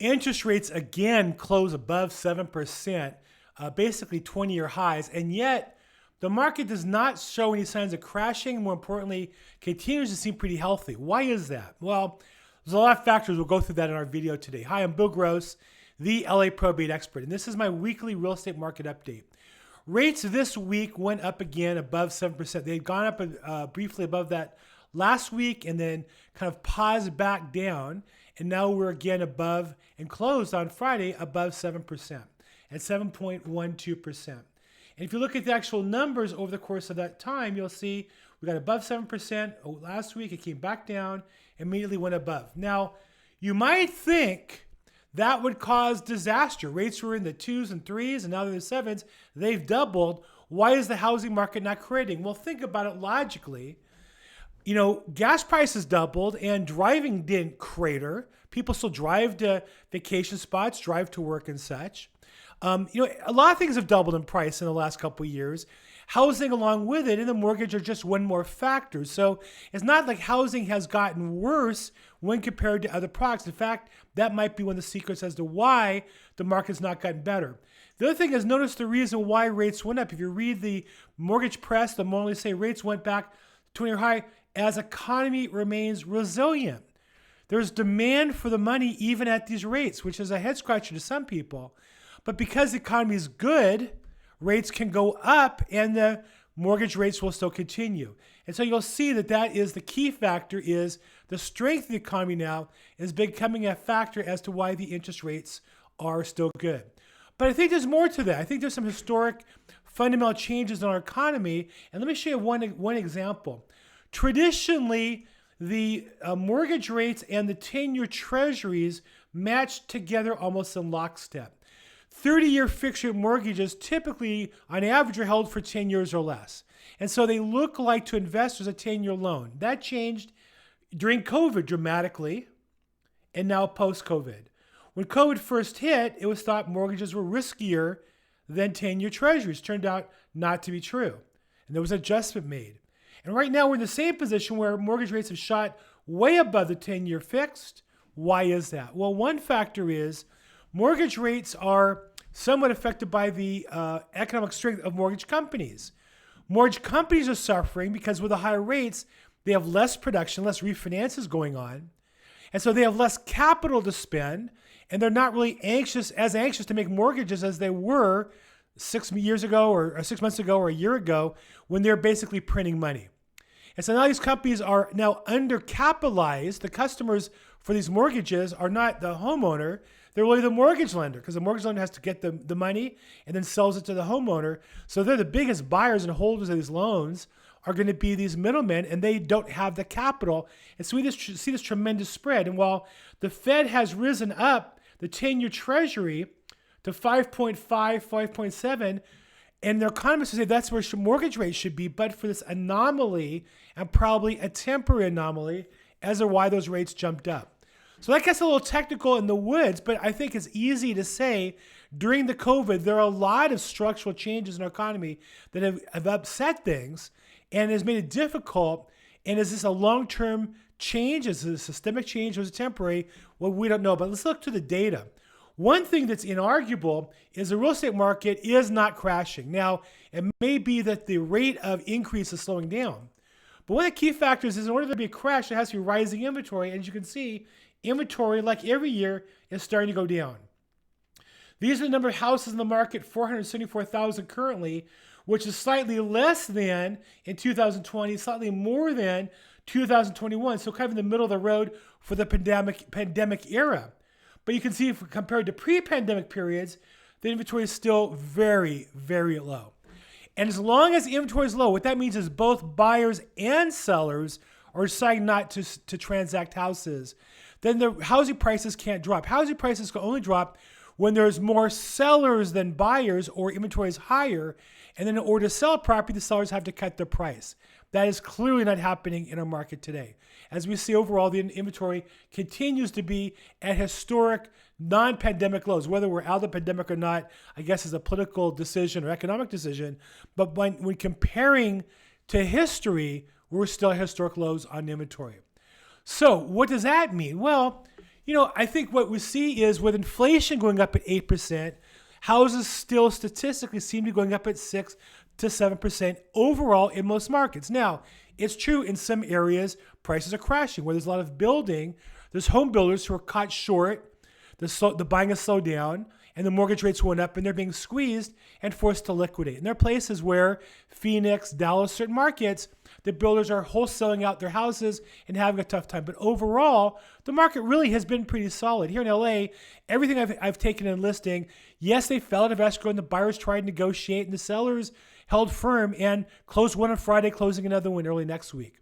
Interest rates again close above 7%, basically 20-year highs, and yet the market does not show any signs of crashing. More importantly, continues to seem pretty healthy. Why is that? Well, there's a lot of factors. We'll go through that in our video today. Hi, I'm Bill Gross, the LA probate expert, and this is my weekly real estate market update. Rates this week went up again above 7%. They had gone up briefly above that last week and then kind of paused back down. And now we're again above and closed on Friday above 7% at 7.12%. And if you look at the actual numbers over the course of that time, you'll see we got above 7%. Last week it came back down, immediately went above. Now, you might think that would cause disaster. Rates were in the 2s and 3s, and now they're in the 7s. They've doubled. Why is the housing market not creating? Well, think about it logically. You know, gas prices doubled and driving didn't crater. People still drive to vacation spots, drive to work and such. A lot of things have doubled in price in the last couple of years. Housing along with it and the mortgage are just one more factor. So it's not like housing has gotten worse when compared to other products. In fact, that might be one of the secrets as to why the market's not gotten better. The other thing is, notice the reason why rates went up. If you read the mortgage press, they'll normally say rates went back to 20-year high as economy remains resilient. There's demand for the money even at these rates, which is a head scratcher to some people. But because the economy is good, rates can go up and the mortgage rates will still continue. And so you'll see that that is the key factor, is the strength of the economy now is becoming a factor as to why the interest rates are still good. But I think there's more to that. I think there's some historic fundamental changes in our economy. And let me show you one example. Traditionally, the mortgage rates and the 10-year treasuries match together almost in lockstep. 30-year fixed-rate mortgages typically, on average, are held for 10 years or less. And so they look like to investors a 10-year loan. That changed during COVID dramatically, and now post-COVID. When COVID first hit, it was thought mortgages were riskier than 10-year treasuries. Turned out not to be true. And there was an adjustment made. And right now we're in the same position where mortgage rates have shot way above the 10-year fixed. Why is that? Well, one factor is mortgage rates are somewhat affected by the economic strength of mortgage companies. Mortgage companies are suffering because with the higher rates, they have less production, less refinances going on. And so they have less capital to spend, and they're not really as anxious to make mortgages as they were 6 years ago or 6 months ago or a year ago when they're basically printing money. And so now these companies are now undercapitalized. The customers for these mortgages are not the homeowner. They're really the mortgage lender, because the mortgage lender has to get the money and then sells it to the homeowner. So they're the biggest buyers and holders of these loans are going to be these middlemen, and they don't have the capital. And so we just see this tremendous spread. And while the Fed has risen up the 10-year treasury to 5.5, 5.7, and their economists say that's where mortgage rates should be, but for this anomaly, and probably a temporary anomaly, as to why those rates jumped up. So that gets a little technical in the woods, but I think it's easy to say during the COVID, there are a lot of structural changes in our economy that have upset things and has made it difficult. And is this a long-term change? Is it a systemic change or is it temporary? Well, we don't know, but let's look to the data. One thing that's inarguable is the real estate market is not crashing. Now, it may be that the rate of increase is slowing down, but one of the key factors is in order to be a crash, there has to be rising inventory. And as you can see, inventory, like every year, is starting to go down. These are the number of houses in the market, 474,000 currently, which is slightly less than in 2020, slightly more than 2021. So kind of in the middle of the road for the pandemic era. But you can see, if compared to pre-pandemic periods, the inventory is still very, very low. And as long as the inventory is low, what that means is both buyers and sellers are deciding not to transact houses, then the housing prices can't drop. Housing prices can only drop when there's more sellers than buyers or inventory is higher. And then in order to sell a property, the sellers have to cut their price. That is clearly not happening in our market today. As we see overall, the inventory continues to be at historic non-pandemic lows. Whether we're out of the pandemic or not, I guess is a political decision or economic decision. But when comparing to history, we're still at historic lows on inventory. So what does that mean? Well, I think what we see is with inflation going up at 8%, houses still statistically seem to be going up at 6 to 7% overall in most markets. Now, it's true in some areas, prices are crashing. Where there's a lot of building, there's home builders who are caught short, the buying has slowed down, and the mortgage rates went up, and they're being squeezed and forced to liquidate. And there are places where Phoenix, Dallas, certain markets, the builders are wholesaling out their houses and having a tough time. But overall, the market really has been pretty solid. Here in LA, everything I've taken in listing, yes, they fell out of escrow, and the buyers tried to negotiate, and the sellers held firm and closed one on Friday, closing another one early next week.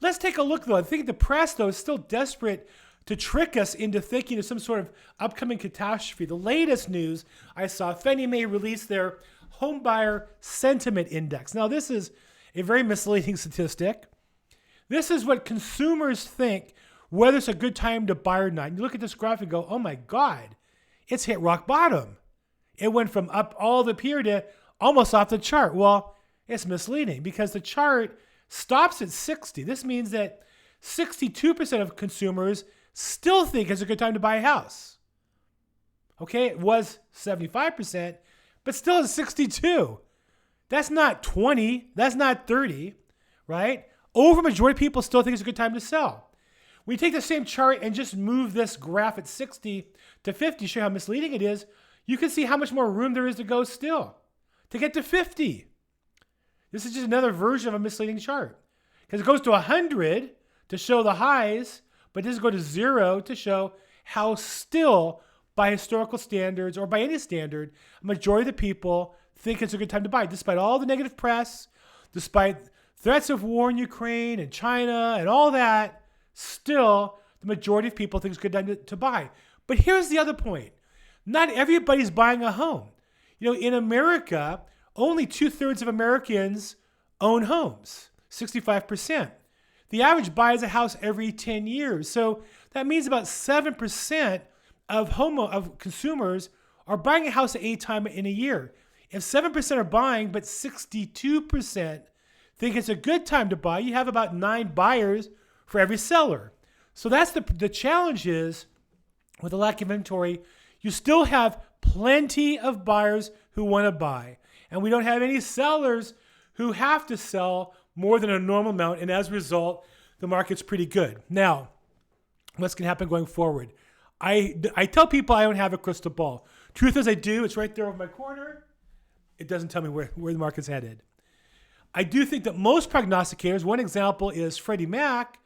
Let's take a look, though. I think the press, though, is still desperate to trick us into thinking of some sort of upcoming catastrophe. The latest news I saw, Fannie Mae released their home buyer sentiment index. Now, this is a very misleading statistic. This is what consumers think, whether it's a good time to buy or not. And you look at this graph and go, oh my God, it's hit rock bottom. It went from up all the period to almost off the chart. Well, it's misleading because the chart stops at 60. This means that 62% of consumers still think it's a good time to buy a house. Okay, it was 75%, but still it's 62. That's not 20, that's not 30, right? Over majority of people still think it's a good time to sell. We take the same chart and just move this graph at 60 to 50, show how misleading it is. You can see how much more room there is to go still, to get to 50. This is just another version of a misleading chart. Because it goes to 100 to show the highs, but it doesn't go to 0 to show how still, by historical standards or by any standard, a majority of the people think it's a good time to buy, despite all the negative press, despite threats of war in Ukraine and China and all that. Still, the majority of people think it's a good time to buy. But here's the other point. Not everybody's buying a home. In America, only 2/3 of Americans own homes, 65%. The average buys a house every 10 years. So that means about 7% of consumers are buying a house at a time in a year. If 7% are buying, but 62% think it's a good time to buy, you have about 9 buyers for every seller. So that's the challenge is, with the lack of inventory, you still have plenty of buyers who want to buy. And we don't have any sellers who have to sell more than a normal amount. And as a result, the market's pretty good. Now, what's going to happen going forward? I tell people I don't have a crystal ball. Truth is I do. It's right there over my corner. It doesn't tell me where the market's headed. I do think that most prognosticators, one example is Freddie Mac,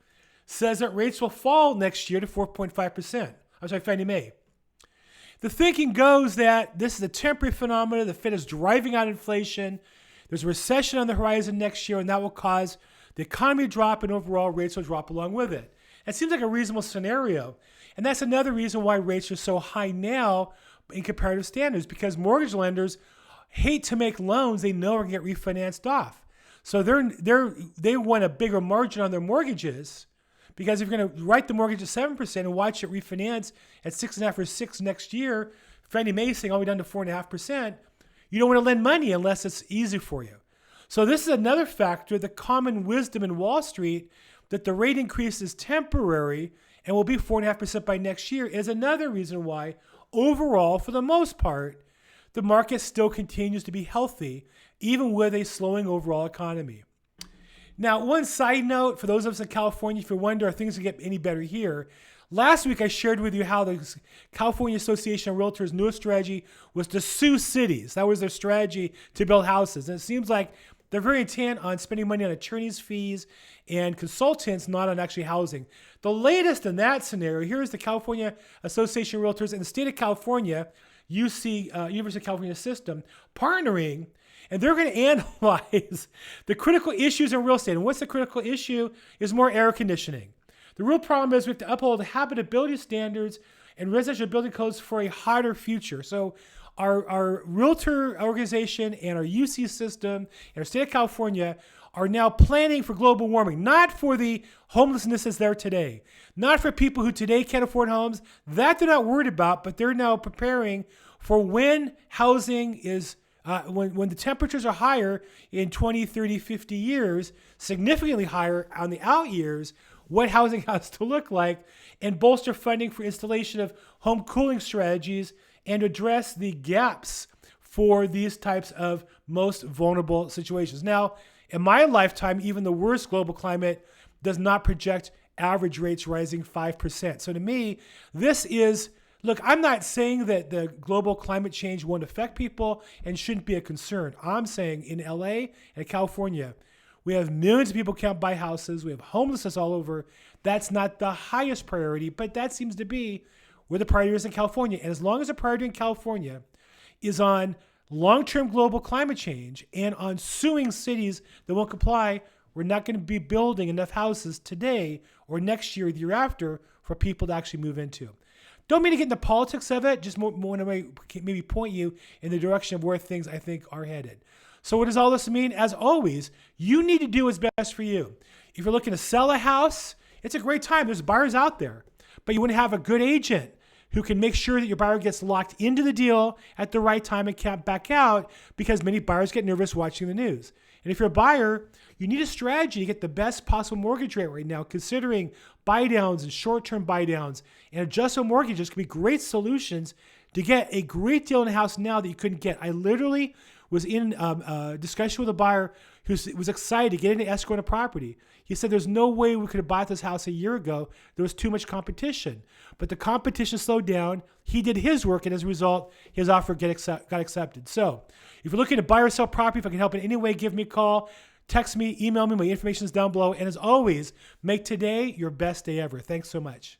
says that rates will fall next year to 4.5%. I'm sorry, Fannie Mae. The thinking goes that this is a temporary phenomenon. The Fed is driving out inflation. There's a recession on the horizon next year, and that will cause the economy to drop, and overall rates will drop along with it. It seems like a reasonable scenario. And that's another reason why rates are so high now in comparative standards, because mortgage lenders hate to make loans they know are going to get refinanced off. So they want a bigger margin on their mortgages, because if you're going to write the mortgage at 7% and watch it refinance at 6.5% or 6% next year, Fannie Mae saying all the way down to 4.5%, you don't want to lend money unless it's easy for you. So this is another factor, the common wisdom in Wall Street, that the rate increase is temporary and will be 4.5% by next year, is another reason why overall, for the most part, the market still continues to be healthy, even with a slowing overall economy. Now, one side note, for those of us in California, if you wonder, are things going to get any better here? Last week, I shared with you how the California Association of Realtors' newest strategy was to sue cities. That was their strategy to build houses. And it seems like they're very intent on spending money on attorneys' fees and consultants, not on actually housing. The latest in that scenario, here's the California Association of Realtors and the state of California, University of California system, partnering, and they're going to analyze the critical issues in real estate. And what's the critical issue is more air conditioning. The real problem is we have to uphold the habitability standards and residential building codes for a hotter future. So our realtor organization and our UC system and our state of California are now planning for global warming, not for the homelessness that's there today, not for people who today can't afford homes. That they're not worried about, but they're now preparing for when housing is, when the temperatures are higher in 20, 30, 50 years, significantly higher on the out years, what housing has to look like, and bolster funding for installation of home cooling strategies and address the gaps for these types of most vulnerable situations. Now, in my lifetime, even the worst global climate does not project average rates rising 5%. So to me, this is, look, I'm not saying that the global climate change won't affect people and shouldn't be a concern. I'm saying in LA and California, we have millions of people can't buy houses. We have homelessness all over. That's not the highest priority, but that seems to be where the priority is in California. And as long as the priority in California is on long-term global climate change and on suing cities that won't comply, we're not going to be building enough houses today or next year or the year after for people to actually move into. Don't mean to get into politics of it, just want to maybe point you in the direction of where things I think are headed. So what does all this mean? As always, you need to do what's best for you. If you're looking to sell a house, it's a great time. There's buyers out there, but you want to have a good agent who can make sure that your buyer gets locked into the deal at the right time and can't back out, because many buyers get nervous watching the news. And if you're a buyer, you need a strategy to get the best possible mortgage rate right now, considering buy downs and short-term buy downs and adjustable mortgages can be great solutions to get a great deal in a house now that you couldn't get. I literally was in a discussion with a buyer who was excited to get into escrow on a property. He said there's no way we could have bought this house a year ago. There was too much competition. But the competition slowed down. He did his work, and as a result, his offer got accepted. So if you're looking to buy or sell property, if I can help in any way, give me a call, text me, email me. My information is down below. And as always, make today your best day ever. Thanks so much.